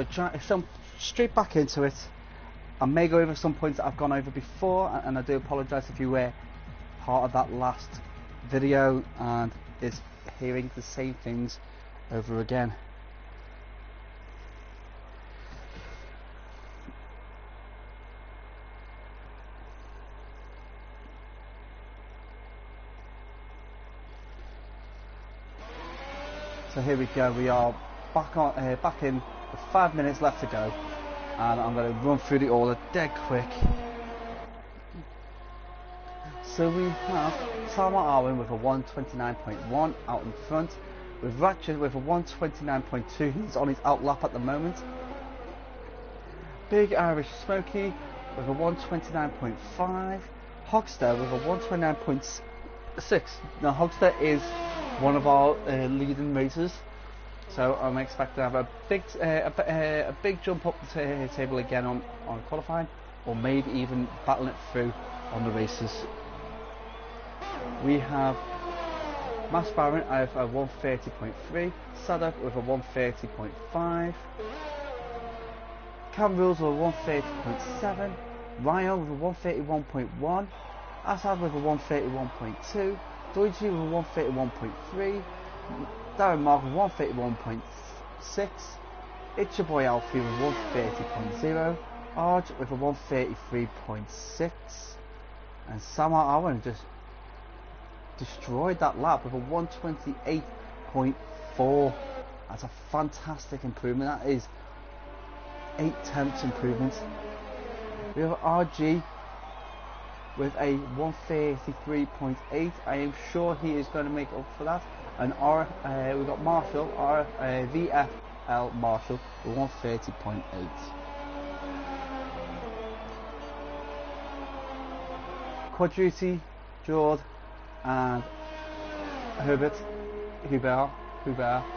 Jump straight back into it. I may go over some points that I've gone over before, and I do apologise if you were part of that last video and is hearing the same things over again. So here we go. We are back in with 5 minutes left to go, and I'm going to run through the order dead quick. So we have Salma Arwen with a 129.1 out in front, with Ratchet with a 129.2. He's on his out lap at the moment. Big Irish Smoky with a 129.5. Hogster with a 129.6. Now Hogster is one of our leading racers, so I'm expecting to have a big jump up the table again on qualifying, or maybe even battling it through on the races. We have Mass Baron with a 130.3, Sadak with a 130.5, Cam Rules with a 130.7, Ryan with a 131.1, Assad with a 131.2, Doiji with a 131.3, Darren Mark with 131.6, It's Your Boy Alfie with 130.0, Arj with a 133.6, and Samar Awan just destroyed that lap with a 128.4. That's a fantastic improvement. That is 8/10 improvement. We have RG with a 133.8. I am sure he is going to make up for that. And we've got Marshall, VFL Marshall with 130.8. Quad Duty, Jord and Hubert,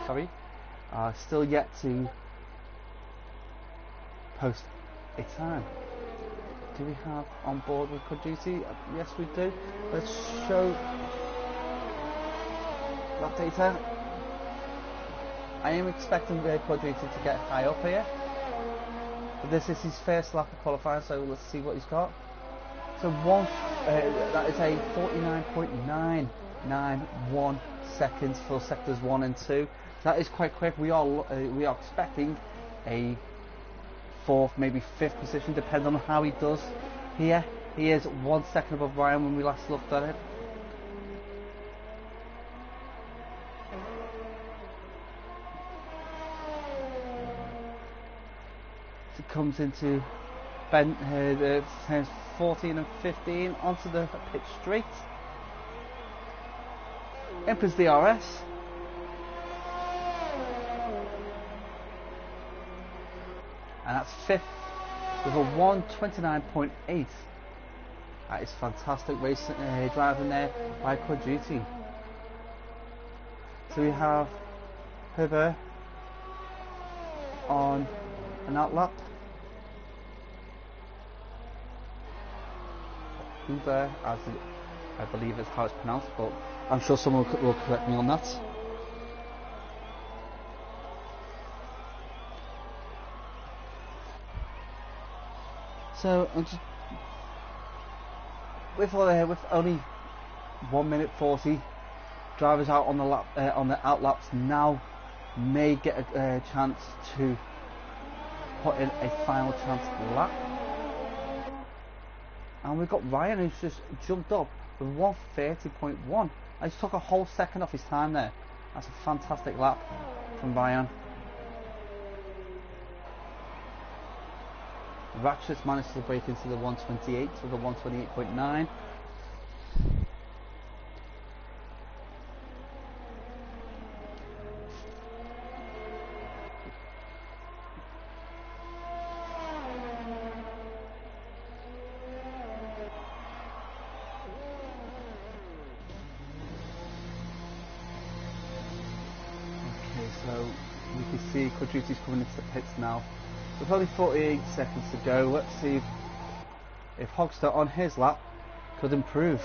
sorry, are still yet to post a time. Do we have on board with Quad Duty? Yes, we do. Let's show that data. I am expecting Quad Duty to get high up here, but this is his first lap of qualifying, so let's see what he's got. So that is a 49.991 seconds for sectors 1 and 2. That is quite quick. We are expecting a 4th, maybe 5th position, depending on how he does here. He is 1 second above Ryan when we last looked at it. It comes into turns 14 and 15 onto the pit straight. Enters DRS. And that's 5th with a 129.8. That is fantastic race driving there by Quad Duty. So we have Herbert on an outlap. Hoover, as I believe is how it's pronounced, but I'm sure someone will correct me on that. So with only 1 minute 40, drivers out on the lap on the outlaps now may get a chance to put in a final chance lap. And we've got Ryan, who's just jumped up with 130.1. I just took a whole second off his time there. That's a fantastic lap from Ryan. Ratchet's managed to break into the 128 with a 128.9. So we can see Quad Duty's coming into the pits now. With only 48 seconds to go, let's see if Hogster on his lap could improve.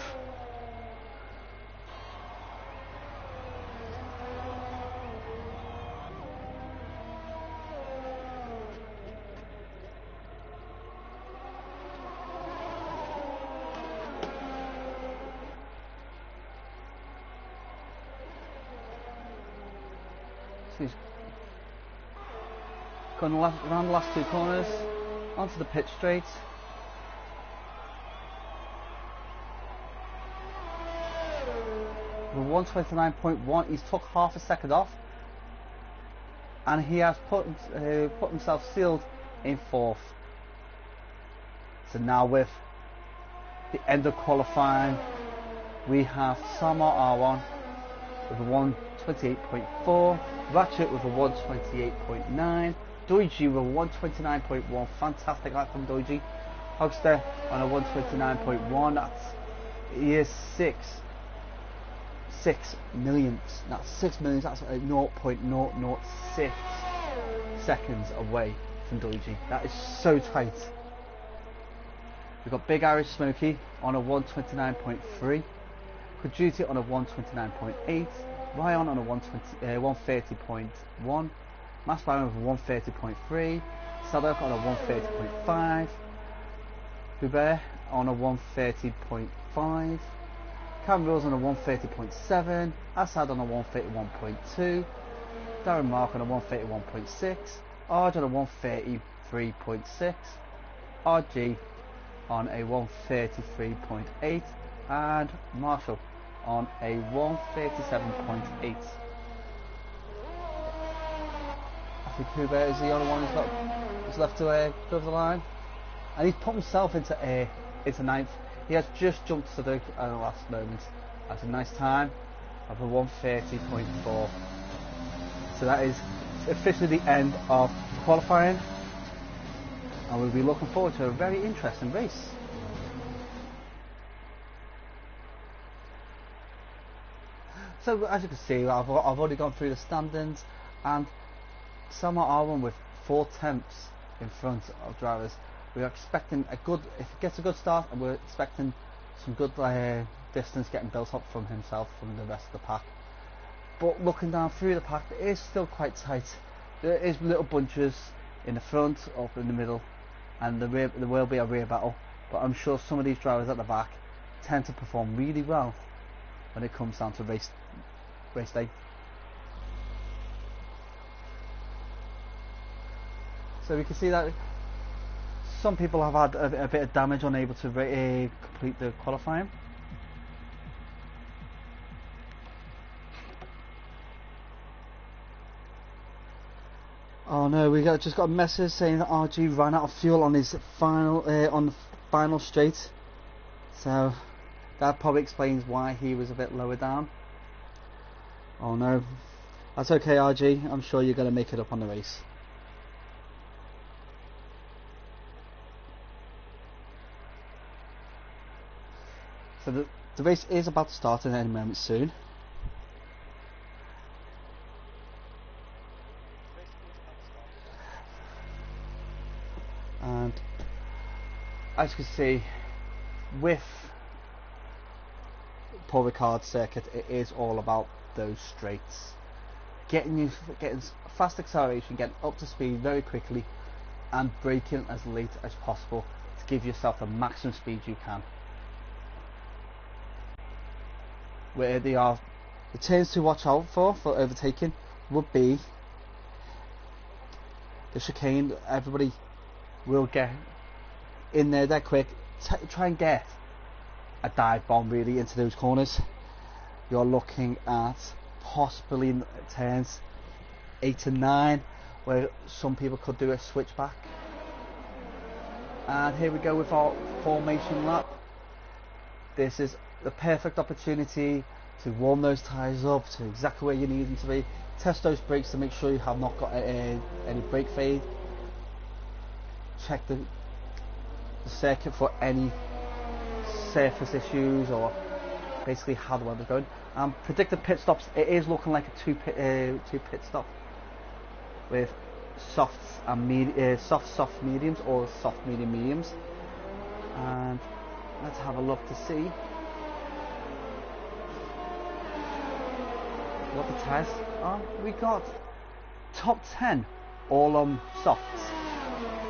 So he's going around the last two corners, onto the pit straight. With 129.1, he's took half a second off, and he has put himself sealed in fourth. So now with the end of qualifying, we have Samar R1 with a 128.4, Ratchet with a 128.9, Doiji with a 129.1, fantastic lap from Doiji. Hogster on a 129.1, he is 6 millionths, that's 6 millionths, that's 0.006 seconds away from Doiji. That is so tight. We've got Big Irish Smokey on a 129.3, Kajuti on a 129.8, Ryan on a 130.1, Mass Byron with a 130.3, Sadok on a 130.5, Hubert on a 130.5, Cam Rules on a 130.7, Assad on a 131.2, Darren Mark on a 131.6, Arj on a 133.6, RG on a 133.8, and Marshall on a 137.8. I think Hubert is the only one who's left to go over the line, and he's put himself into ninth. He has just jumped to the last moment. That's a nice time of a 130.4. So that is officially the end of qualifying, and we'll be looking forward to a very interesting race. So as you can see, I've already gone through the standings, and Samar R1 with 4/10 in front of drivers. We are expecting a good, if he gets a good start, and we're expecting some good distance getting built up from himself from the rest of the pack. But looking down through the pack, it is still quite tight. There is little bunches in the front, up in the middle, and there will be a rear battle. But I'm sure some of these drivers at the back tend to perform really well when it comes down to race day. So we can see that some people have had a bit of damage, unable to complete the qualifying. Oh no, we just got a message saying that RG ran out of fuel on his final straight. So that probably explains why he was a bit lower down. Oh no, that's okay RG, I'm sure you're going to make it up on the race. So the race is about to start in any moment soon. And as you can see, with Paul Ricard circuit, it is all about those straights, getting fast acceleration, getting up to speed very quickly, and braking as late as possible to give yourself the maximum speed you can. Where they are, the turns to watch out for overtaking would be the chicane. Everybody will get in there that quick, try and get a dive bomb really into those corners. You're looking at possibly in turns 8 and 9 where some people could do a switchback. And here we go with our formation lap. This is the perfect opportunity to warm those tyres up to exactly where you need them to be. Test those brakes to make sure you have not got any brake fade. Check the circuit for any surface issues or basically how the weather's going. Predicted pit stops, it is looking like a two pit stop with soft mediums or soft mediums. And let's have a look to see what the tyres are. We got top 10 all on softs,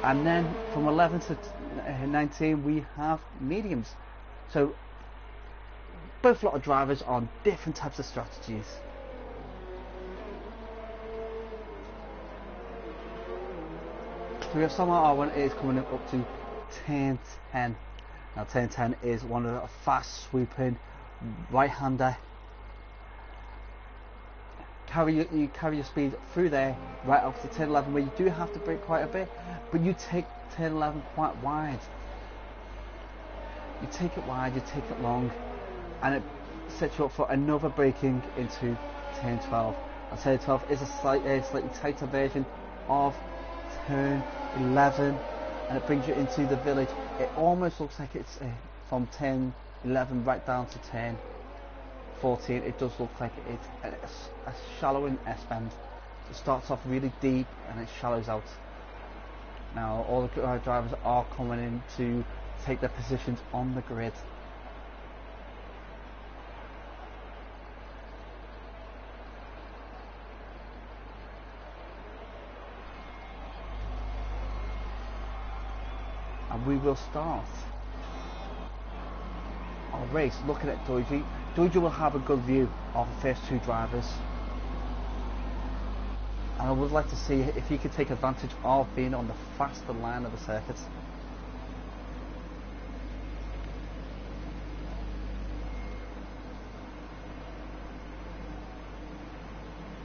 and then from 11 to 19 we have mediums. So both lot of drivers on different types of strategies. So we have somehow R1 is coming up to turn 10. Now turn 10 is one of the fast sweeping right-hander. You carry your speed through there right up to turn 11, where you do have to brake quite a bit, but you take turn 11 quite wide. You take it wide, you take it long, and it sets you up for another braking into turn 12. And turn 12 is a slightly tighter version of turn 11, and it brings you into the village. It almost looks like it's from turn 11 right down to turn 14. It does look like it's a shallowing S-bend. It starts off really deep and it shallows out. Now all the drivers are coming in to take their positions on the grid. And we will start our race looking at Doiji. Doiji will have a good view of the first two drivers, and I would like to see if he could take advantage of being on the faster line of the circuit.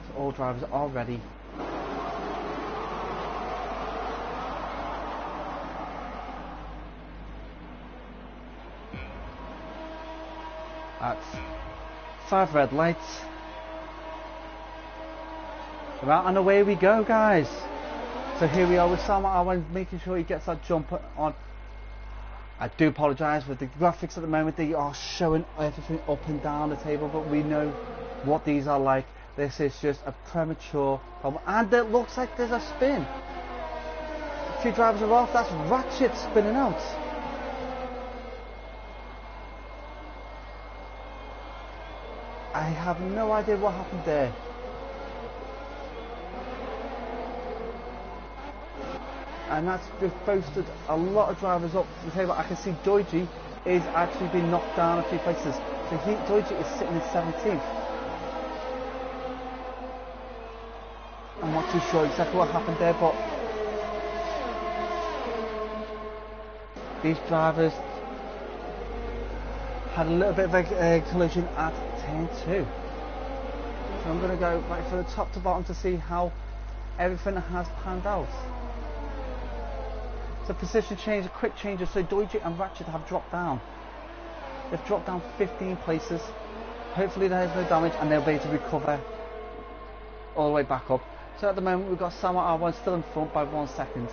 So all drivers are ready. That's 5 red lights. Right, and away we go, guys. So here we are with Sam Arwen making sure he gets that jump on. I do apologise with the graphics at the moment. They are showing everything up and down the table, but we know what these are like. This is just a premature problem, and it looks like there's a spin. A few drivers are off. That's Ratchet spinning out. I have no idea what happened there. And that's just boosted a lot of drivers up to the table. I can see Doiji is actually being knocked down a few places. So Doiji is sitting in 17th. I'm not too sure exactly what happened there, but these drivers had a little bit of a collision at turn 2. So I'm going to go right from the top to bottom to see how everything has panned out. So position change, a quick change. So Doiji and Ratchet have dropped down. They've dropped down 15 places. Hopefully there is no damage and they'll be able to recover all the way back up. So at the moment we've got Sama R1 still in front by 1 second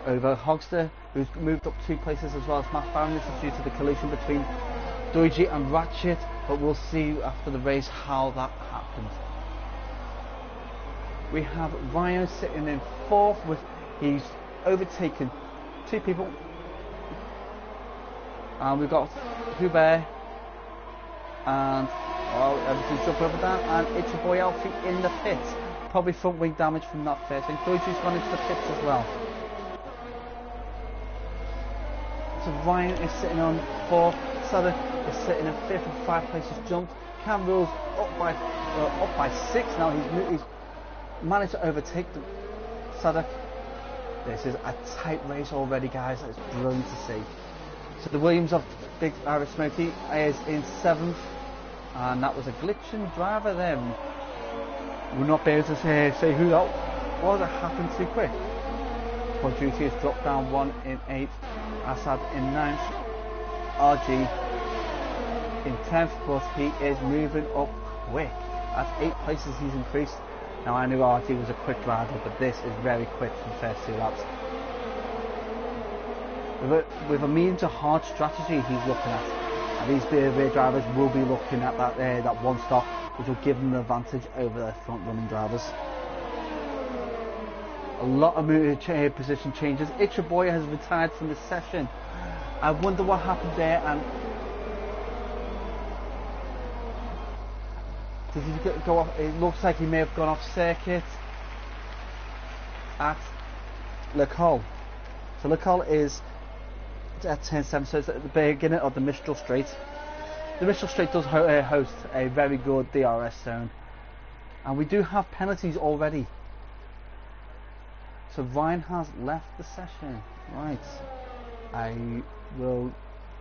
over Hogster, who's moved up 2 places, as well as Matt Barron. This is due to the collision between Doiji and Ratchet, but we'll see after the race how that happened. We have Ryan sitting in 4th with, he's overtaken 2 people, and we've got Hubert and everything's jumping up and down, and it's your boy Alfie in the pits, probably front wing damage from that first thing. Doiji's gone into the pits as well. So Ryan is sitting on 4th, Sada is sitting in 5th and 5 places jumped. Cam Rules up by 6 now. He's managed to overtake Sada. This is a tight race already, guys. It's brilliant to see. So the Williams of Big Irish Smoky is in 7th, and that was a glitching driver there. We'll not be able to say who that was. It happened too quick. Point Duty has dropped down 1 in 8th, Assad in 9th, RG in 10th, but he is moving up quick. At 8 places he's increased. Now I knew RG was a quick driver, but this is very quick for the first 2 laps. With a medium to hard strategy he's looking at, and these rear drivers will be looking at that one stop, which will give them an advantage over their front running drivers. A lot of position changes. It's your boy has retired from the session. I wonder what happened there, and did he go off? It looks like he may have gone off circuit at Le Col. So Le Col is at turn 7, so it's at the beginning of the Mistral Straight. The Mistral Straight does host a very good DRS zone, and we do have penalties already. So Ryan has left the session. Right. I will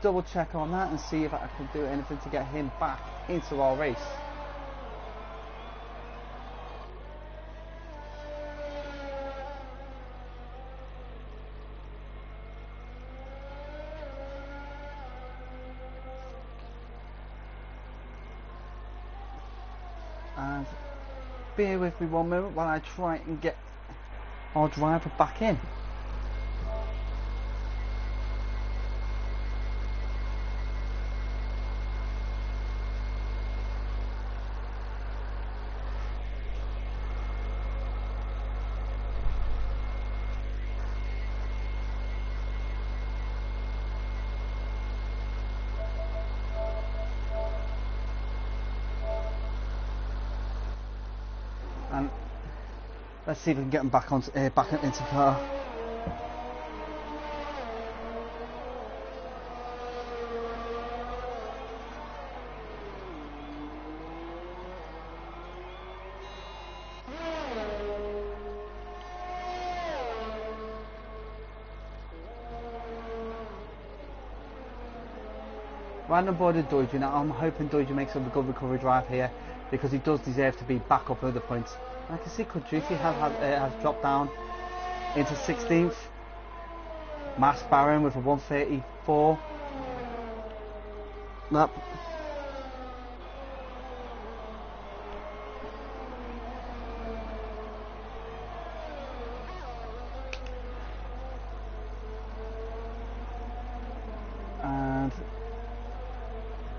double check on that and see if I can do anything to get him back into our race. And bear with me one moment while I try and get our driver back in. And let's see if we can get them back on back into the car. Random boarded Doiju. Now I'm hoping Doiju makes a good recovery drive here because he does deserve to be back up with the points. And I can see Kudjufi has dropped down into 16th. Mass Baron with a 134. That and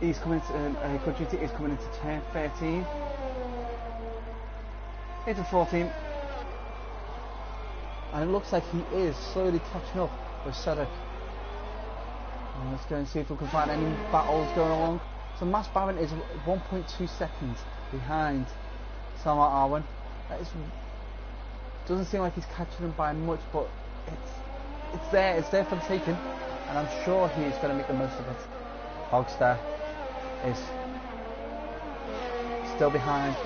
he's coming to Kudjufi is coming into turn 13. Into 14. And it looks like he is slowly catching up with Cedric. Let's go and see if we can find any battles going along. So Mass Baron is 1.2 seconds behind Samar Arwen. Doesn't seem like he's catching him by much, but it's there for the taking, and I'm sure he's going to make the most of it. Hogster is still behind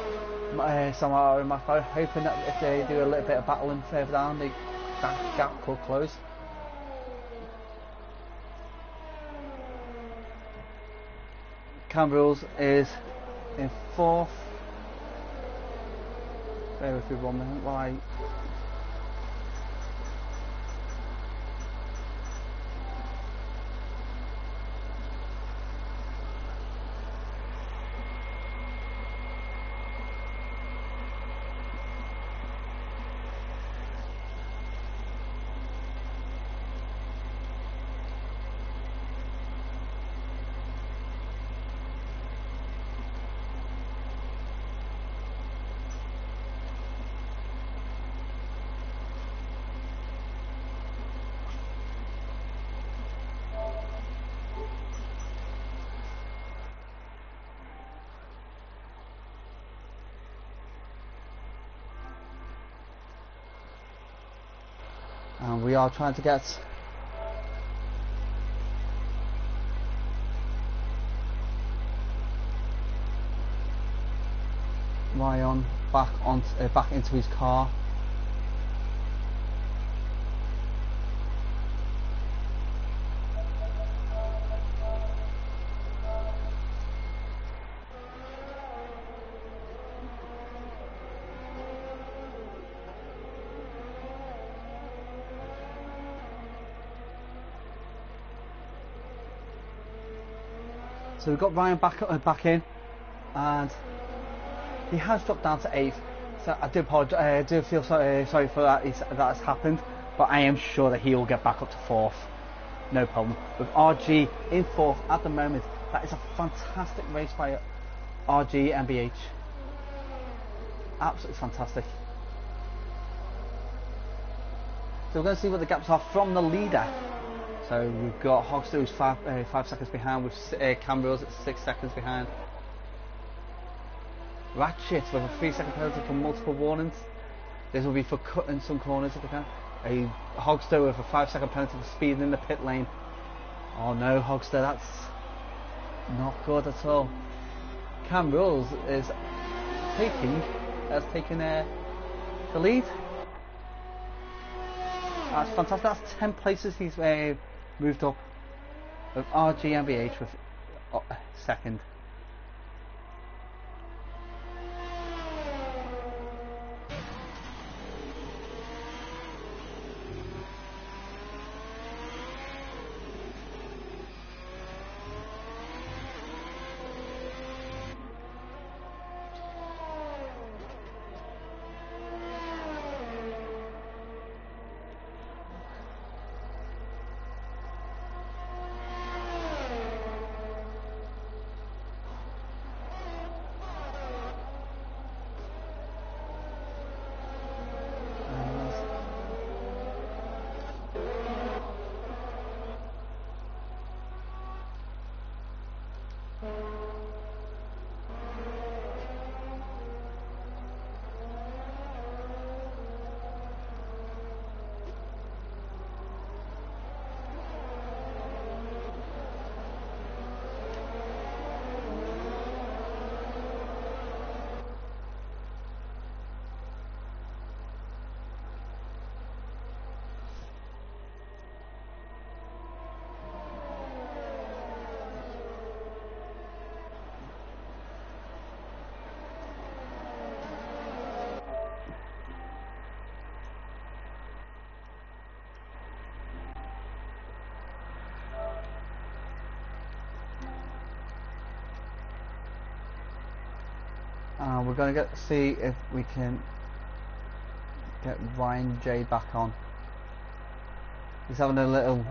Samar and Mass Baron, hoping that if they do a little bit of battling further down, that gap could close. Cambrils is in 4th. Bear with me 1 minute while I and we are trying to get Ryan back into his car. So we've got Ryan back in, and he has dropped down to 8th. So I do apologise. I do feel sorry for that. That has happened, but I am sure that he will get back up to 4th, no problem. With RG in 4th at the moment, that is a fantastic race by RG MBH. Absolutely fantastic. So we're going to see what the gaps are from the leader. So we've got Hogster who's 5 seconds behind, with Cambrils at 6 seconds behind. Ratchet with a 3-second penalty for multiple warnings. This will be for cutting some corners if they can. A Hogster with a 5-second penalty for speeding in the pit lane. Oh no, Hogster, that's not good at all. Cambrils is taking the lead. That's fantastic. That's 10 places he's moved up with RGMBH with second. We're going to see if we can get Ryan J back on. He's having a little...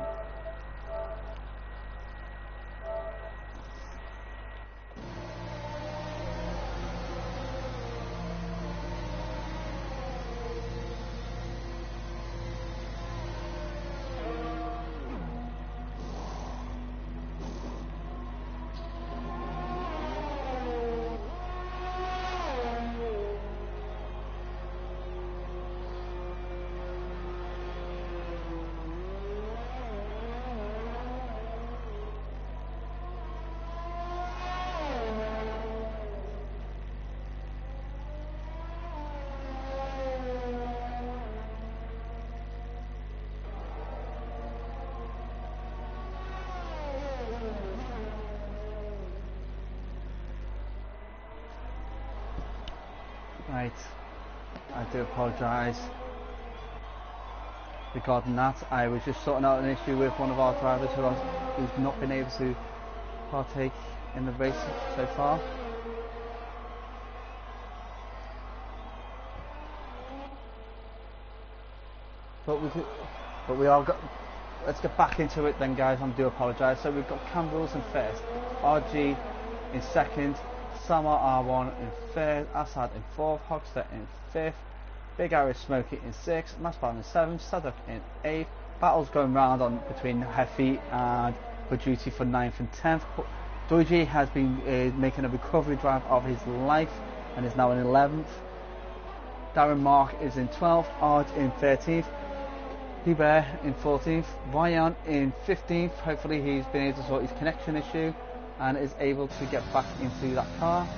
Right, I do apologise regarding that. I was just sorting out an issue with one of our drivers who's not been able to partake in the race so far. But we are let's get back into it then, guys. I do apologise. So we've got Cam Rules in first, RG in second, Samar R1 in third, Assad in fourth, Hogster in fifth, Big Irish Smoky in sixth, Massbar in seventh, Sadok in eighth. Battles going round on between Heffy and Baduti for 9th and 10th. Doiji has been making a recovery drive of his life and is now in 11th. Darren Mark is in 12th, Arj in 13th, Hubert in 14th, Ryan in 15th. Hopefully he's been able to sort his connection issue and is able to get back into that car.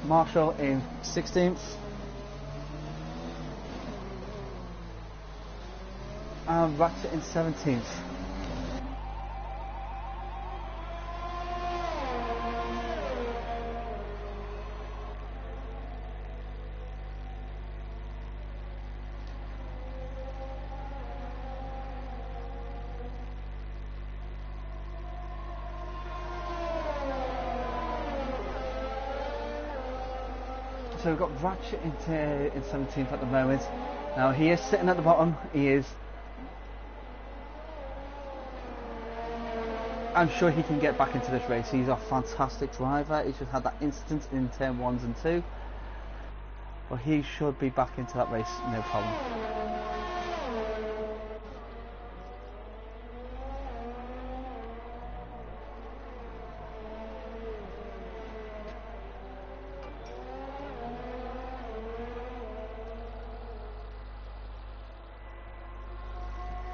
Marshall in 16th. And Ratchet in 17th. So we've got Ratchet in 17th at the moment. Now he is sitting at the bottom. I'm sure he can get back into this race. He's a fantastic driver. He's just had that incident in turn 1s and 2. But he should be back into that race, no problem.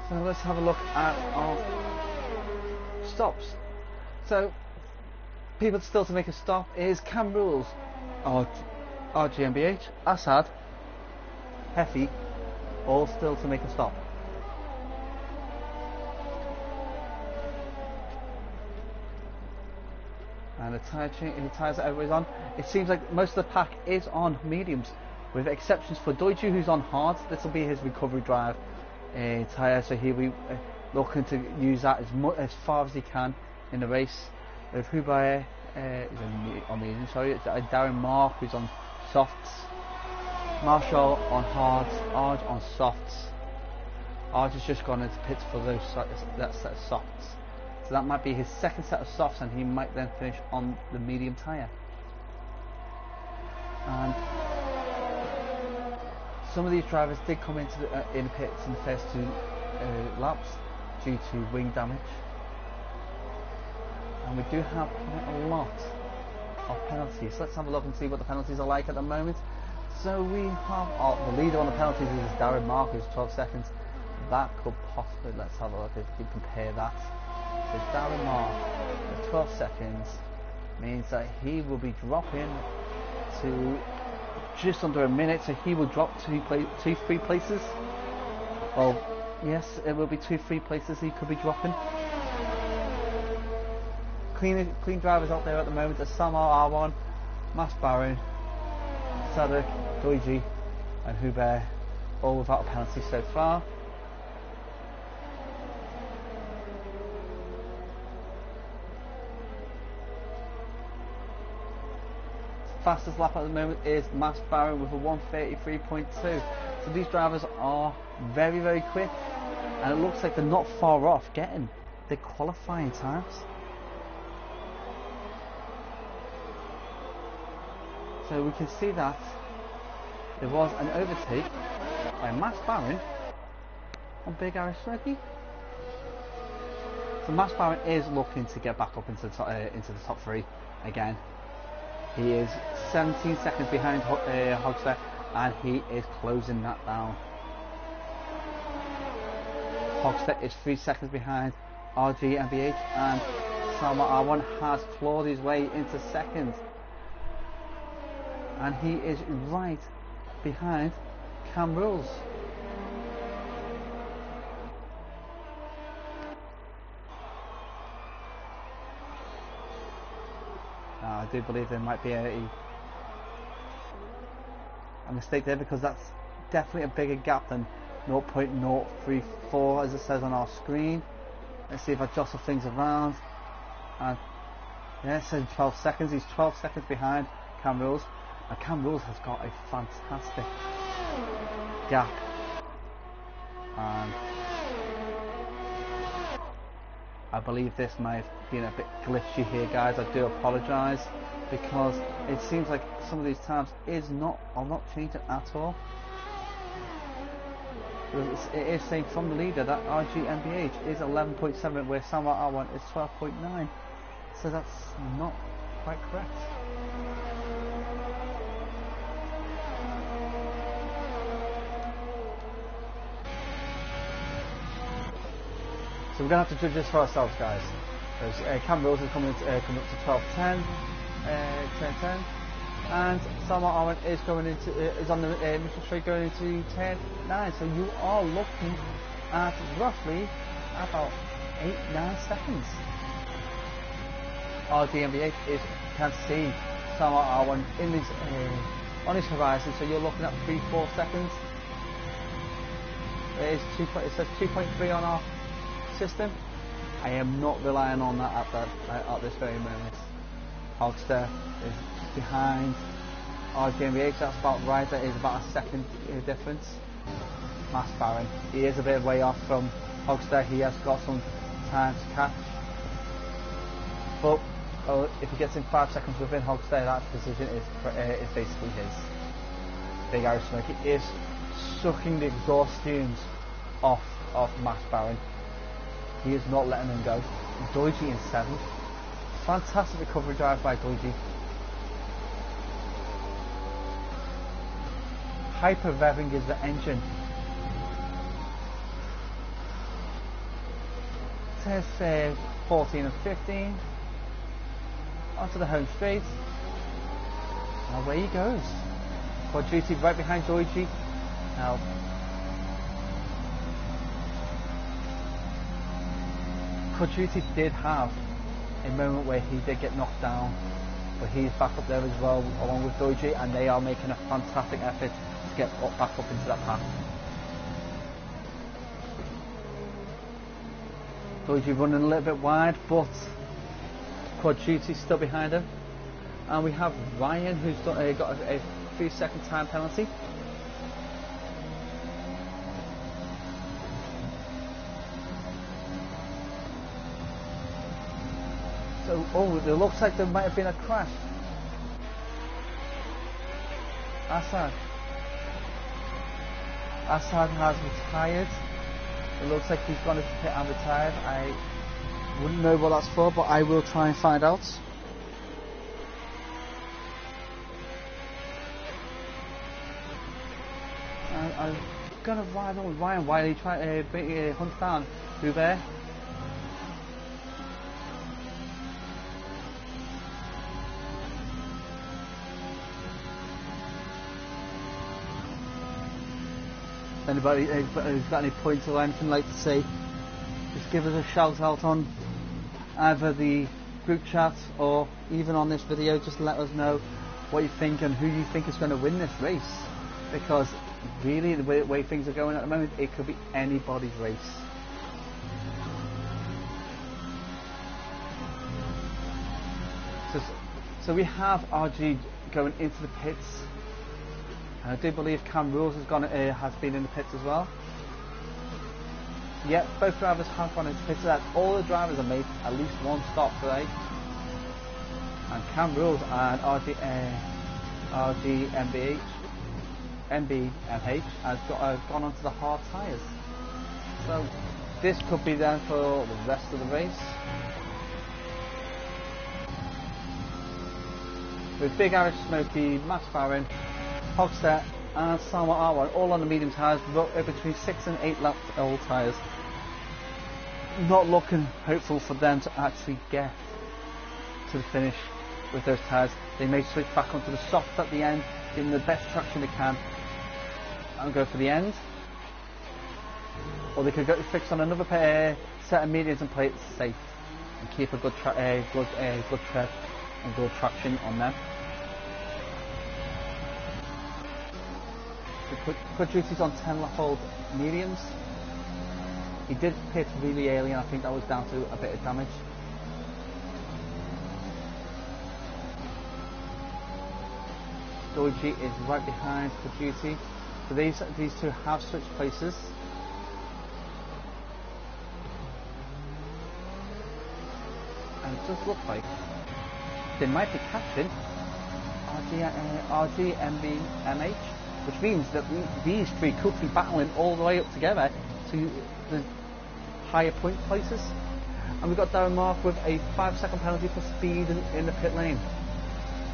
So let's have a look at our stops. So people still to make a stop is Cam Rules, RGMBH, Assad, Heffy, all still to make a stop. And the tyres that everybody's on, it seems like most of the pack is on mediums, with exceptions for Deutsche, who's on hards. This will be his recovery drive tyre, so he'll be looking to use that as far as he can in the race. With Huber is on medium, sorry, it's Darren Mark who's on softs, Marshall on hards, Arj on softs. Arj has just gone into pits for that set of softs. So that might be his second set of softs, and he might then finish on the medium tyre. And some of these drivers did come into the in pits in the first two laps due to wing damage. And we do have quite a lot of penalties. Let's have a look and see what the penalties are like at the moment. So we have the leader on the penalties is Darren Mark, who's 12 seconds. That could possibly, let's have a look if we compare that. So Darren Mark with 12 seconds means that he will be dropping to just under a minute, so he will drop 2-3 places. Well, yes, it will be 2-3 places he could be dropping. Clean drivers out there at the moment are Samar R1, Mas Baron, Sadek, Doiji and Huber, all without a penalty so far. Fastest lap at the moment is Mas Baron with a 1:33.2. So these drivers are very, very quick, and it looks like they're not far off getting the qualifying times. So we can see that there was an overtake by Mas Baron on Big Irish Smokey. So Mas Baron is looking to get back up into the top 3 again. He is 17 seconds behind Hogster, and he is closing that down. Hogster is 3 seconds behind RG and BH, and Salma R1 has clawed his way into second. And he is right behind Cam Rules. I do believe there might be a mistake there, because that's definitely a bigger gap than 0.034 as it says on our screen. Let's see if I jostle things around. And yeah, it says 12 seconds. He's 12 seconds behind Cam Rules. And Cam Rules has got a fantastic gap. And I believe this may have been a bit glitchy here, guys. I do apologise, because it seems like some of these times are not changing at all. It is saying from the leader that RGMBH is 11.7, where Samar R1 is 12.9. So that's not quite correct. So we're going to have to judge this for ourselves, guys. Cam Rules is coming up to 12.10, 10.10, and Salma Arwen is going into is on the Mr. Straight going into 10.9. So you are looking at roughly about 8-9 seconds. RDMBH can see Salma Arwen in his on his horizon. So you're looking at 3-4 seconds. It says 2.3 on our system. I am not relying on that at this very moment. Hogster is behind RGMBH, that's about right. That is about a second difference. Mas Baron, he is a bit way off from Hogster. He has got some time to catch, but if he gets in 5 seconds within Hogster, that position is basically his. Big Irish Smoky is sucking the exhaust fumes off Mas Baron. He is not letting them go. Doiji in 7th. Fantastic recovery drive by Doiji. Hyper revving is the engine. Says 14 and 15. Onto the home straight. And away he goes. Quadruti right behind Doiji. Now Quadruti did have a moment where he did get knocked down, but he's back up there as well along with Doji, and they are making a fantastic effort to get back up into that pack. Doji running a little bit wide, but Quad Duty's still behind him, and we have Ryan who's got a 3-second time penalty. So, oh, it looks like there might have been a crash. Assad has retired. It looks like he's gone into the pit and retired. I wouldn't know what that's for, but I will try and find out. I'm gonna ride on with Ryan while he tries to hunt down Hubert. Anybody who's got any points or anything like to say, just give us a shout out on either the group chat or even on this video. Just let us know what you think and who you think is going to win this race, because really the way things are going at the moment, it could be anybody's race. So we have RG going into the pits. I do believe Cam Rules has been in the pits as well. Yep, both drivers have gone into the pits. That all the drivers have made at least one stop today. And Cam Rules and MBMH has gone onto the hard tyres. So this could be there for the rest of the race. With Big Irish Smokey, Matt Farron, Hogset and Salma R1 all on the medium tyres, between 6 and 8 lap old tyres. Not looking hopeful for them to actually get to the finish with those tyres. They may switch back onto the soft at the end, give them the best traction they can and go for the end. Or they could fix on another set of mediums and play it safe and keep a good tread and good traction on them. Quad Duty's on 10 lap old mediums. He did pit really early, and I think that was down to a bit of damage. Doji is right behind Quad Duty. So these two have switched places. And it does look like they might be catching RG, MB, MH. Which means that these three could be battling all the way up together to the higher point places. And we've got Darren Mark with a 5-second penalty for speed in the pit lane.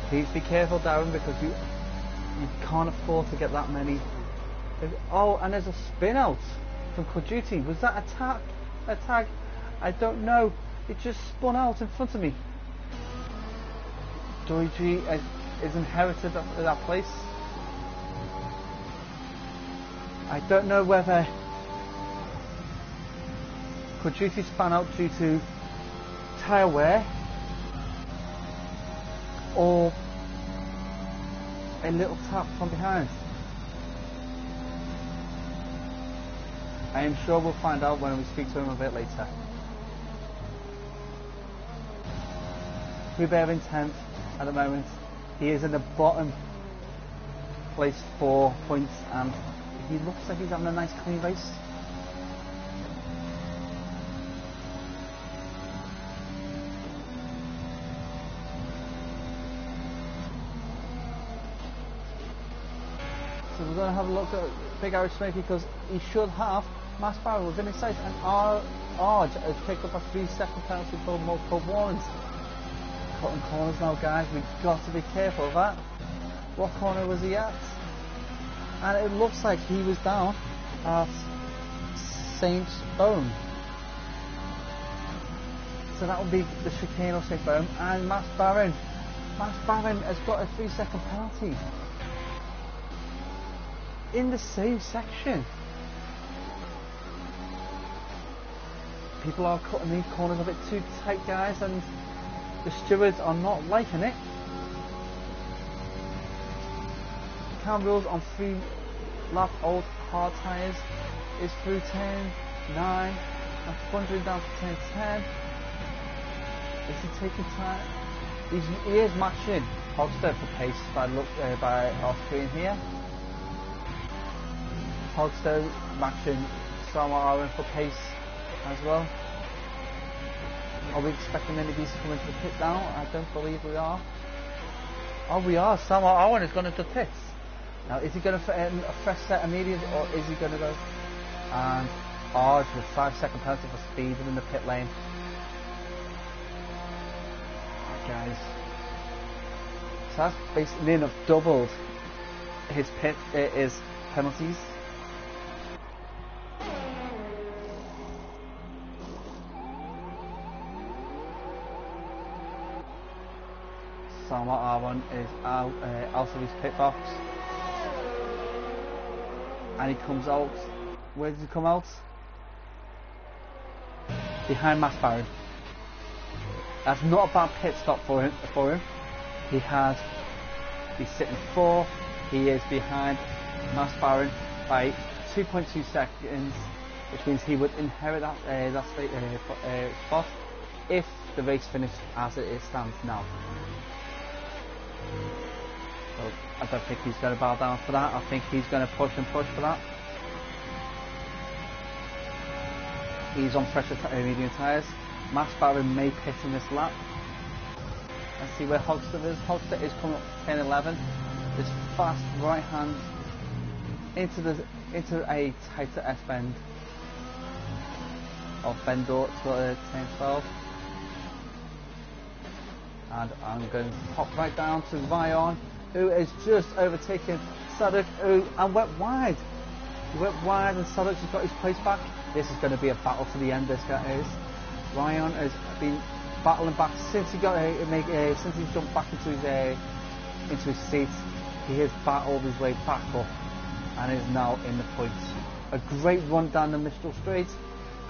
Please be careful, Darren, because you can't afford to get that many. Oh, and there's a spin out from Quad Duty. Was that a tag? I don't know. It just spun out in front of me. Doji is inherited that place. I don't know whether Quad Duty spun out due to tyre wear or a little tap from behind. I am sure we'll find out when we speak to him a bit later. Hubert in 10th at the moment. He is in the bottom place 4 points, and he looks like he's having a nice clean race. So we're going to have a look at Big Irish Smokey, because he should have Mass Barrel within his sight, and Arj has picked up a 3-second penalty for multiple warnings. Cutting corners now, guys, we've got to be careful of that. What corner was he at? And it looks like he was down at Saint Bone. So that will be the chicane of Saint Bone. And Mass Barron has got a 3-second penalty in the same section. People are cutting these corners a bit too tight, guys, and The stewards are not liking it. Cam Rules on 3 lap old hard tyres is through 10, 9, and thundering down to 10, 10. Is he taking time? He is matching Hogster for pace by our screen here. Hogster matching Salma for pace as well. Are we expecting any of these to come into the pit now? I don't believe we are. Oh, we are. Salma Owen has gone into the pits. Now, is he going to put in a fresh set of mediums, or is he going to go and Arge with 5-second penalty for speed within the pit lane? Guys, so that's basically enough doubled his penalties. Salma R1 is out of his pit box, and he comes out. Where does he come out? Behind Mass Barron. That's not a bad pit stop for him. He's sitting 4th. He is behind Mass Barron by 2.2 seconds, which means he would inherit that spot if the race finished as it stands now. So I don't think he's going to bow down for that. I think he's going to push for that. He's on fresh medium tyres. Mass Barron may pit in this lap. Let's see where Hogster is. Hogster is coming up 10-11. This fast right hand into a tighter S bend of Bendor to 10-12. And I'm going to pop right down to Ryan, who is just overtaken Sadok, and went wide. He went wide, and Sadok has got his place back. This is going to be a battle to the end. This guy is. Ryan has been battling back since he got since he jumped back into his seat. He has battled his way back up and is now in the points. A great run down the Mistral Straight,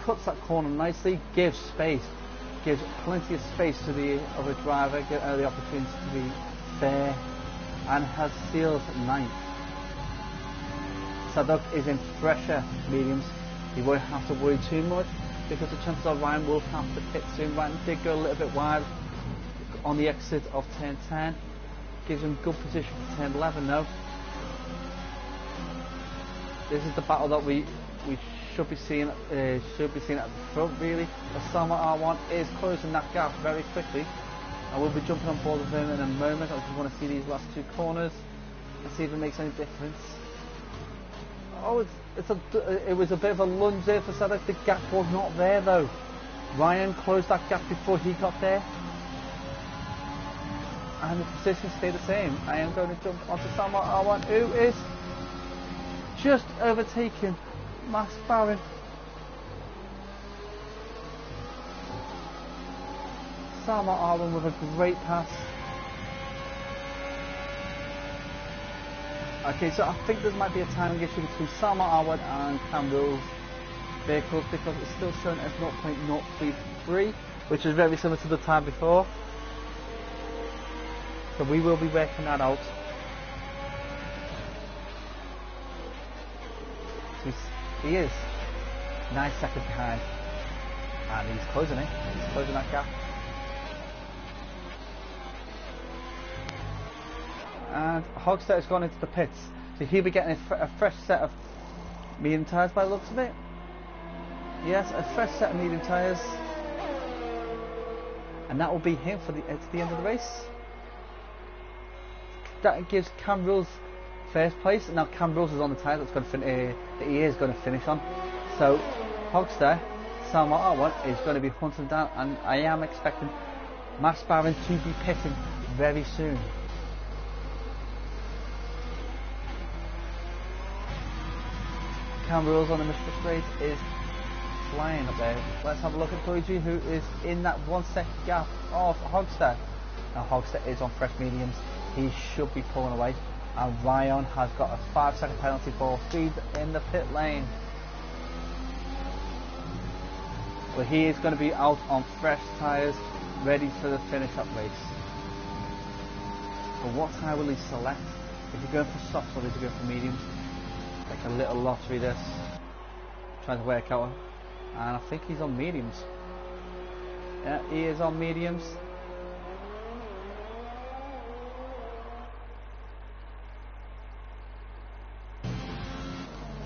cuts that corner nicely, gives plenty of space to the other driver, give her the opportunity to be fair, and has sealed 9th. Sadok is in fresher mediums. He won't have to worry too much, because the chances are Ryan will have to pit soon. Ryan did go a little bit wide on the exit of turn 10. Gives him good position for turn 11 now. This is the battle that we should be seeing at the front, really. Osama R1 is closing that gap very quickly. I will be jumping on board with him in a moment. I just want to see these last 2 corners and see if it makes any difference. Oh, it was a bit of a lunge there for Sadok. The gap was not there though. Ryan closed that gap before he got there, and the position stayed the same. I am going to jump onto Salma R1, who is just overtaken Mass Barron. Salma R1 with a great pass. Okay, so I think there might be a timing issue between Salma R1 and Cam Rules vehicles, because it's still showing as 0.033, which is very similar to the time before. So we will be working that out. He is 9 seconds behind, and he's closing it. He's closing that gap. And Hogster has gone into the pits, so he'll be getting a fresh set of medium tyres by the looks of it. Yes, a fresh set of medium tyres, and that will be him for to the end of the race. That gives Cam Rules first place. Now Cam Rules is on the tyre that's going to that he is going to finish on. So Hogster, Salma R1 is going to be hunting down, and I am expecting Mass Barron to be pitting very soon. Cam Rules on the Mistral Straight is flying up there. Let's have a look at Koiji, who is in that 1 second gap of Hogster. Now Hogster is on fresh mediums. He should be pulling away. And Ryan has got a 5-second penalty for speed in the pit lane. So he is going to be out on fresh tyres. ready for the finish up race. But what tire will he select? Is he going for softs or is he going for mediums? Like a little lottery this. Trying to work out. And I think he's on mediums. Yeah, he is on mediums.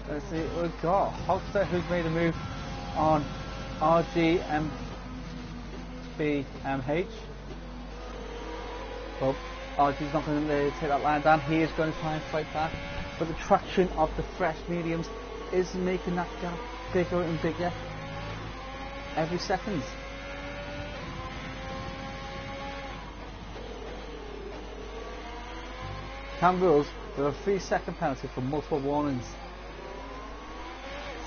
Let's see, we've got Hogster who's made a move on RGMBMH. Well, RG's not going to take that line down. He is going to try and fight back. But the traction of the fresh mediums is making that gap bigger and bigger every second. Cam rules with a 3-second penalty for multiple warnings.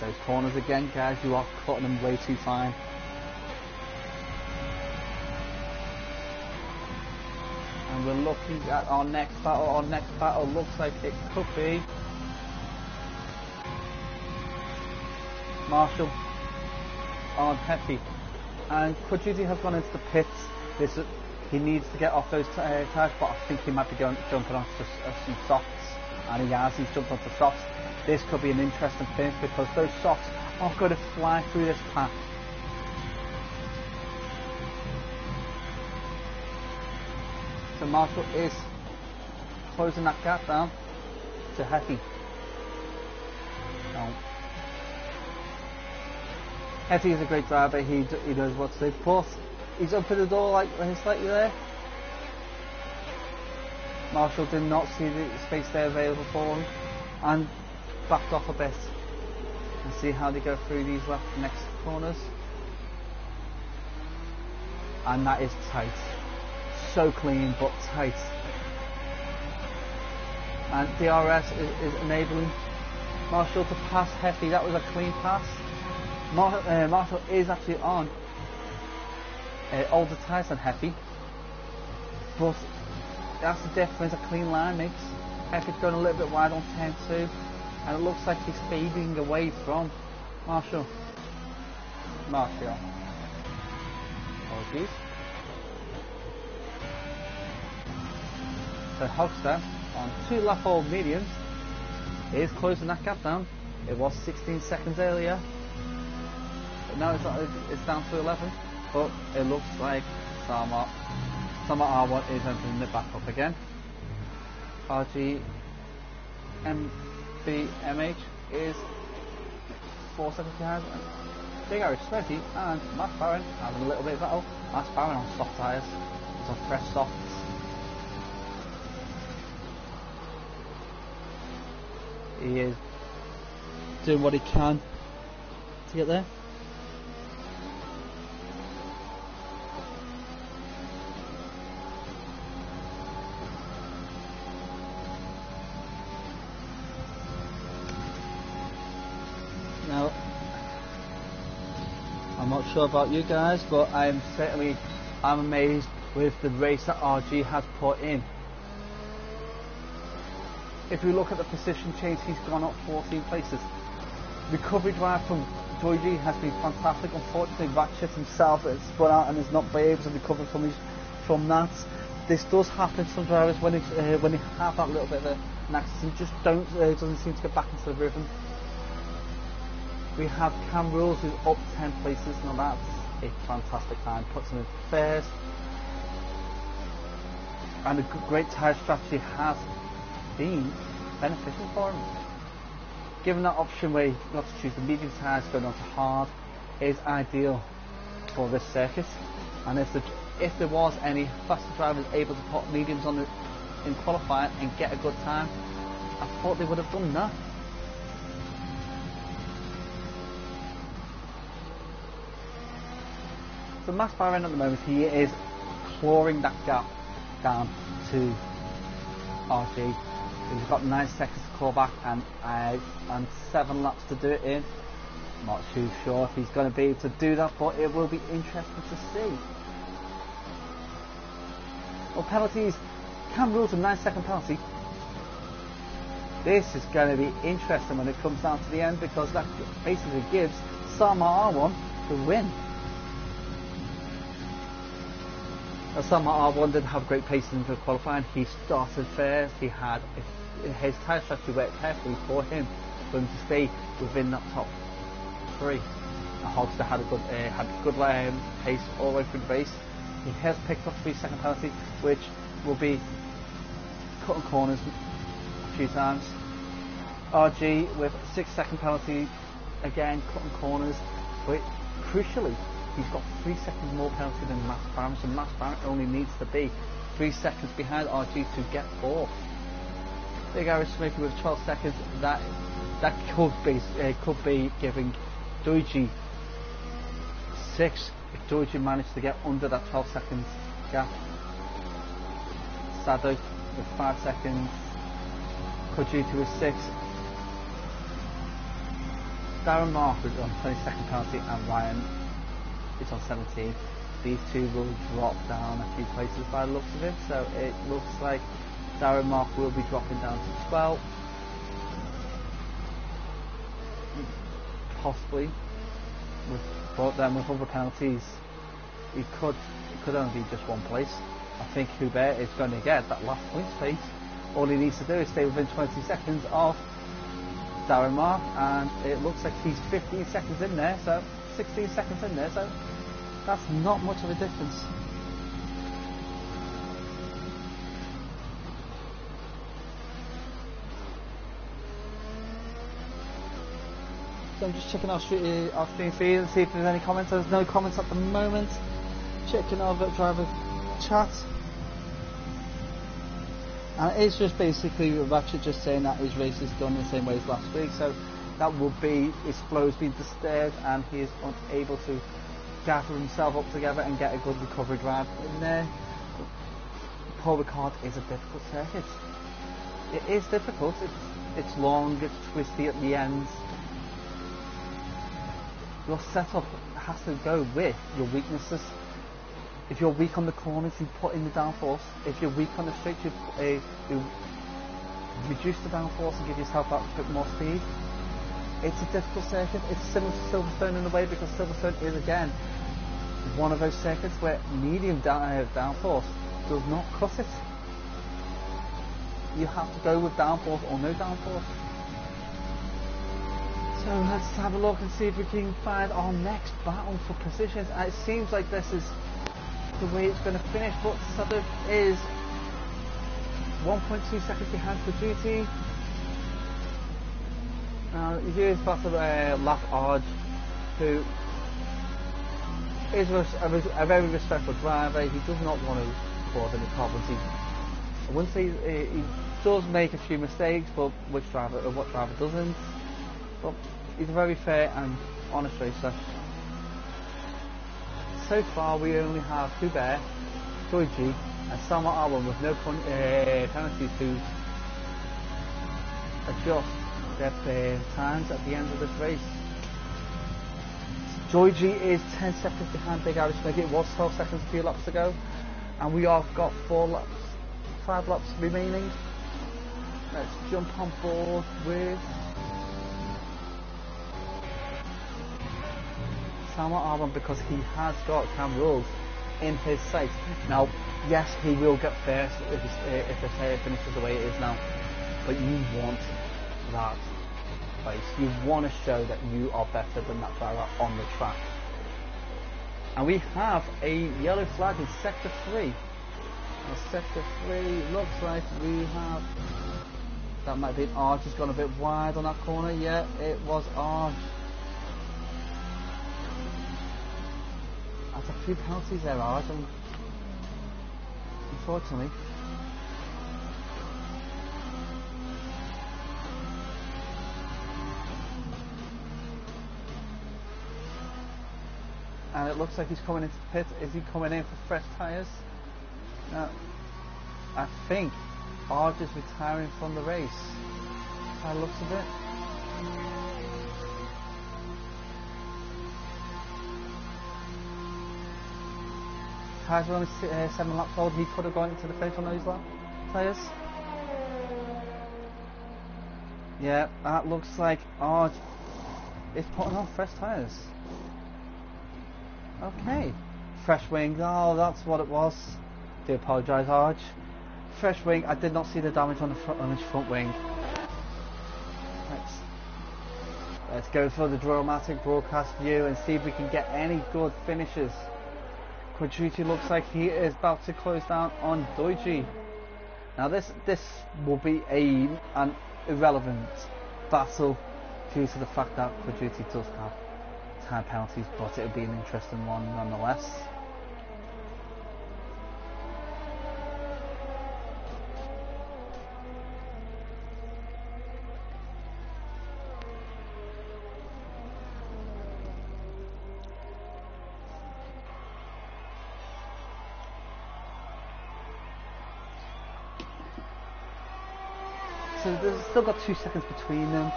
Those corners again, guys, you are cutting them way too fine. And we're looking at our next battle. Our next battle looks like it could be Marshall on Heffy. And Kudjudy has gone into the pits. He needs to get off those tires, but I think he might be jumping onto some softs. And he has, he's jumped onto softs. This could be an interesting finish because those softs are going to fly through this pack. So Marshall is closing that gap down to Heffy. No. Heffy is a great driver, he knows what to do, but he's opened the door like slightly there. Marshall did not see the space there available for him and backed off a bit. And see how they go through these next corners. And that is tight. So clean but tight. And DRS is enabling Marshall to pass Heffy. That was a clean pass. Marshall is actually on older tyres than Heffy, but that's the difference a clean line makes. Heffy's going a little bit wide on turn 2, and it looks like he's fading away from Marshall. Apologies. So Hogster on 2 lap old mediums is closing that gap down. It was 16 seconds earlier, but now it's down to 11. But it looks like Sama R1 is entering the back up again. RGMBMH is 4 seconds behind. Big Irish 20 and Matt Barron having a little bit of battle. Matt Barron on soft tyres. He's on fresh softs. He is doing what he can to get there. Now, I'm not sure about you guys, but I'm amazed with the race that RG has put in. If you look at the position change, he's gone up 14 places. Recovery drive from Joy G has been fantastic. Unfortunately, Ratchet himself has spun out and is not able to recover from that. This does happen to some drivers when they have that little bit of an accident, just doesn't seem to get back into the rhythm. We have Cam Rules who's up 10 places. Now that's a fantastic time. Puts him in first. And a great tyre strategy has been beneficial for him. Given that option where you got to choose the medium tyres going on to hard is ideal for this circuit. And if there was any faster drivers able to put mediums on in qualifying and get a good time, I thought they would have done that. So Max Barron at the moment, he is clawing that gap down to RG. He's got 9 seconds to claw back and 7 laps to do it in. Not too sure if he's going to be able to do that, but it will be interesting to see. Well, penalties. Cam Rules a 9-second penalty. This is going to be interesting when it comes down to the end, because that basically gives Sama R1 the win. Sam R1 didn't have great pace in the qualifying. He started first. He had his tyre strategy worked carefully for him to stay within that top three. Holster had a good pace all the way through the race. He has picked up 3-second penalty, which will be cutting corners a few times. RG with 6-second penalty, again cutting corners, but crucially he's got 3 seconds more penalty than Max Barron, so Max Barron only needs to be 3 seconds behind RG to get 4th. Big Irish Smoky with 12 seconds, that could be giving Doiji 6 if Doiji managed to get under that 12 seconds gap. Sado with 5 seconds, Kojuti with 6. Darren Mark is on 22nd penalty and Ryan is on 17. These two will drop down a few places by the looks of it, so it looks like Darren Mark will be dropping down to 12. Possibly, but then with other penalties, it could only be just one place. I think Hubert is going to get that last point space. All he needs to do is stay within 20 seconds of Darren Mark, and it looks like he's 15 seconds in there, so 16 seconds in there, so that's not much of a difference. So I'm just checking our stream feed and see if there's any comments. There's no comments at the moment. Checking our driver chat. And it's just basically Ratchet just saying that his race is done the same way as last week. So that would be his flow's been disturbed and he is unable to gather himself up together and get a good recovery drive in there. Paul Ricard is a difficult circuit. It is difficult. It's long, it's twisty at the ends. Your setup has to go with your weaknesses. If you're weak on the corners, you put in the downforce. If you're weak on the straight, you reduce the downforce and give yourself that bit more speed. It's a difficult circuit. It's similar to Silverstone in a way, because Silverstone is again one of those circuits where medium downforce does not cut it. You have to go with downforce or no downforce. So let's have a look and see if we can find our next battle for positions. It seems like this is the way it's going to finish, but Sado is 1.2 seconds behind for duty. Here's Battle Laf Arge, who is a very respectful driver. He does not want to cause any problems. I wouldn't say he does make a few mistakes, but what driver doesn't? But he's a very fair and honest racer. So far we only have Hubert, Doiji and Salma Arwan with no penalties to adjust their times at the end of this race. Doiji is 10 seconds behind Big Irish Meg. It was 12 seconds a few laps ago, and we have got 5 laps remaining. Let's jump on board with Salma Arwan, because he has got Cam Rules in his sights. Now, yes, he will get first if the player finishes the way it is now, but you want that place. You want to show that you are better than that driver on the track. And we have a yellow flag in Sector 3. Now, Sector 3 looks like we have... That might be Arge has gone a bit wide on that corner. Yeah, it was Arge. That's a few penalties there, Arge, unfortunately. And it looks like he's coming into the pit. Is he coming in for fresh tyres? I think Arge is retiring from the race, by the looks of it. Tyres are only 7 laps old. He could have gone into the finish on those tyres. Yeah, that looks like Arge is putting on fresh tyres. Okay, fresh wings. Oh, that's what it was. Do apologise, Arch. Fresh wing. I did not see the damage on his front wing. Let's go for the dramatic broadcast view and see if we can get any good finishes. Quadrucci looks like he is about to close down on Doiji. Now this will be an irrelevant battle due to the fact that Quadrucci does have time penalties, but it'll be an interesting one nonetheless. So there's still got 2 seconds between them,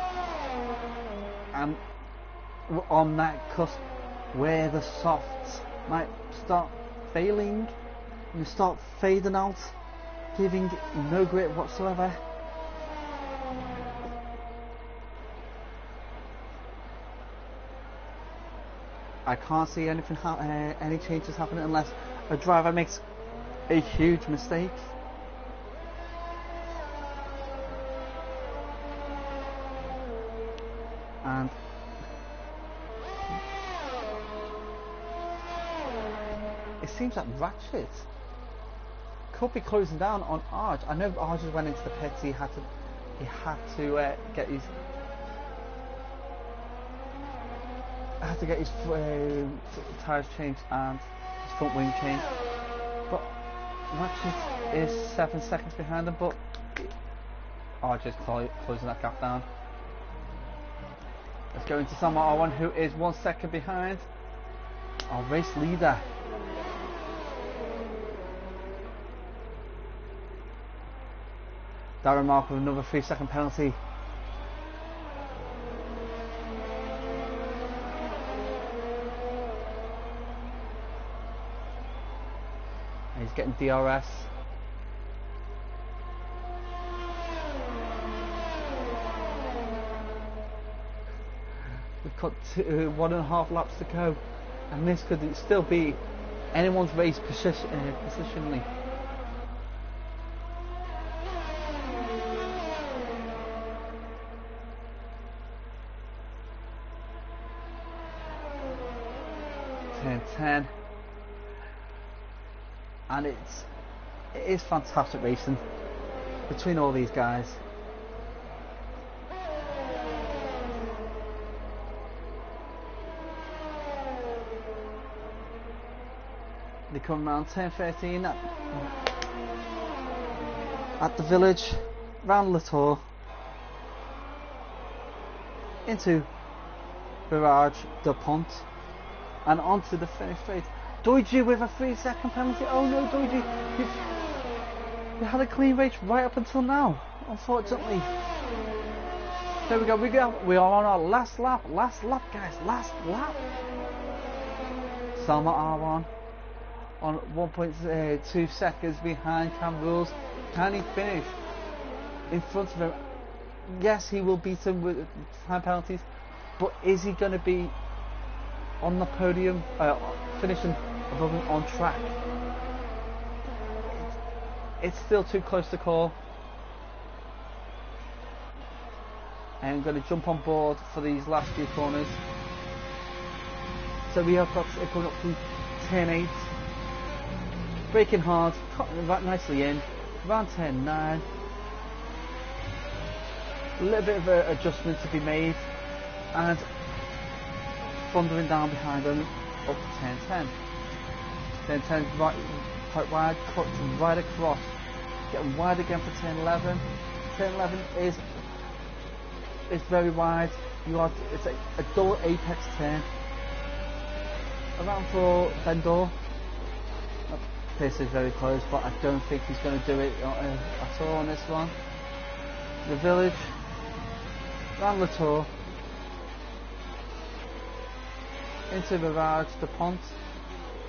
and we're on that cusp where the softs might start failing and start fading out, giving no grip whatsoever. I can't see anything any changes happening unless a driver makes a huge mistake. And it seems that Ratchet could be closing down on Arj. I know Arj just went into the pits. He had to get his tyres changed and his front wing changed. But Ratchet is 7 seconds behind him. But Arj is closing that gap down. Let's go into Salma R1, who is 1 second behind our race leader. Darren Mark with another 3 second penalty. And he's getting DRS. We've got 1.5 laps to go, and this could still be anyone's race positionally. Turn 10, and it is fantastic racing between all these guys. They come around 10:13 at the village, round Le Tour, into Barrage de Pont, and onto the finish straight. Doiji with a 3 second penalty. Oh no, Doiji, you had a clean race right up until now, unfortunately. There we go, we are on our last lap guys, last lap. Salma R1 on 1.2 seconds behind Cam Rules. Can he finish in front of him? Yes, he will beat him with time penalties, but is he going to be on the podium, finishing above him on track? It's still too close to call. And I'm going to jump on board for these last few corners. So we have got it coming up from turn 8. Braking hard, cutting right nicely in, around turn 9. A little bit of an adjustment to be made, and thundering down behind them up to turn 10. Turn 10 right, quite wide, cut right across, getting wide again for turn 11. Turn 11 is very wide. It's a dull apex turn. Around for Bendor. This is very close, but I don't think he's going to do it at all on this one. The village, round Le Tour, into Barrage de Pont,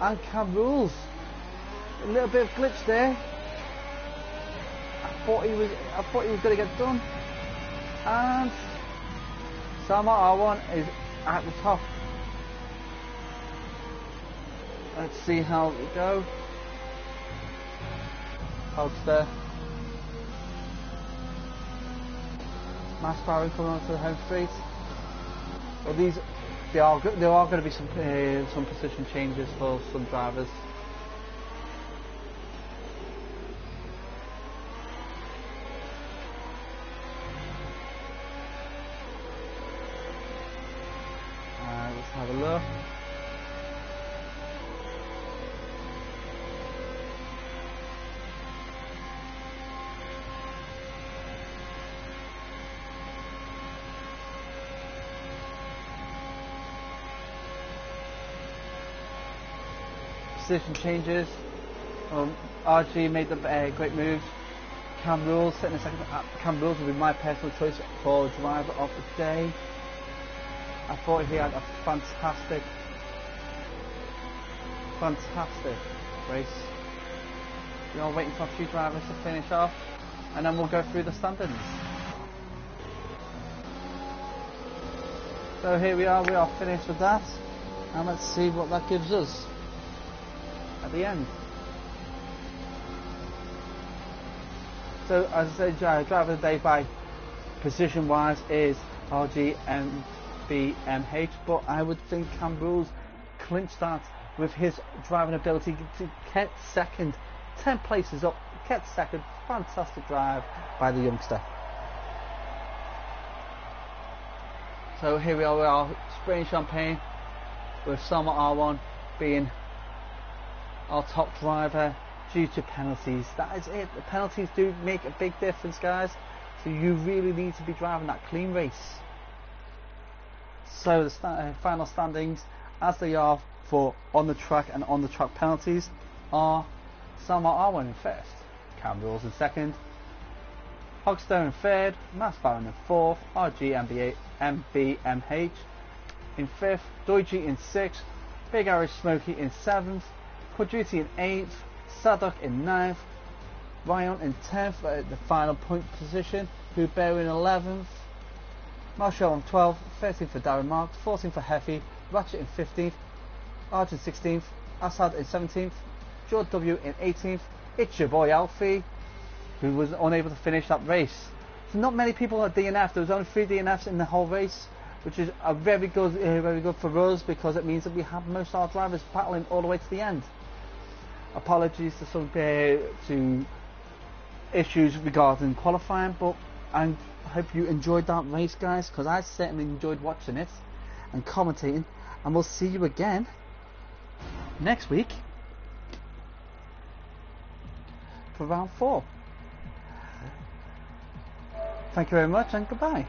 and Cam Rules. A little bit of glitch there. I thought he was going to get done, and Salma R1 is at the top. Let's see how we go. Hulkster. Mass Barron coming onto the home straight. Well, there are going to be some position changes for some drivers. Let's have a look. Position changes. RG made the great moves. Cam Rules setting a second. Cam Rules will be my personal choice for driver of the day. I thought he had a fantastic race. We are waiting for a few drivers to finish off, and then we'll go through the standings. So here we are finished with that, and let's see what that gives us at the end. So as I said, driver of the day by position wise is RGMBMH, but I would think Cam Rules clinched that with his driving ability to get second, 10 places up, get second. Fantastic drive by the youngster. So here we are spraying champagne with Selma R1 being our top driver due to penalties. That is it. The penalties do make a big difference, guys, so you really need to be driving that clean race. So the final standings as they are for on the track and on the track penalties are Selma R1 in first, Cam Rules in second, Hogstone in third, Mass Baron in fourth, RGMBMH in fifth, Doiji in sixth, Big Irish Smokey in seventh, Quadruti in eighth, Sadok in ninth, Ryan in 10th at the final point position, Hubert in 11th, Marshall in 12th, 13th for Darren Marks, 14th for Heffy, Ratchet in 15th, Arch in 16th, Assad in 17th, George W in 18th, it's your boy Alfie, who was unable to finish that race. So not many people at DNF, there was only 3 DNFs in the whole race, which is a very good for us, because it means that we have most of our drivers battling all the way to the end. Apologies to some to issues regarding qualifying, but I hope you enjoyed that race, guys, because I certainly enjoyed watching it and commentating, and we'll see you again next week for round 4. Thank you very much and goodbye.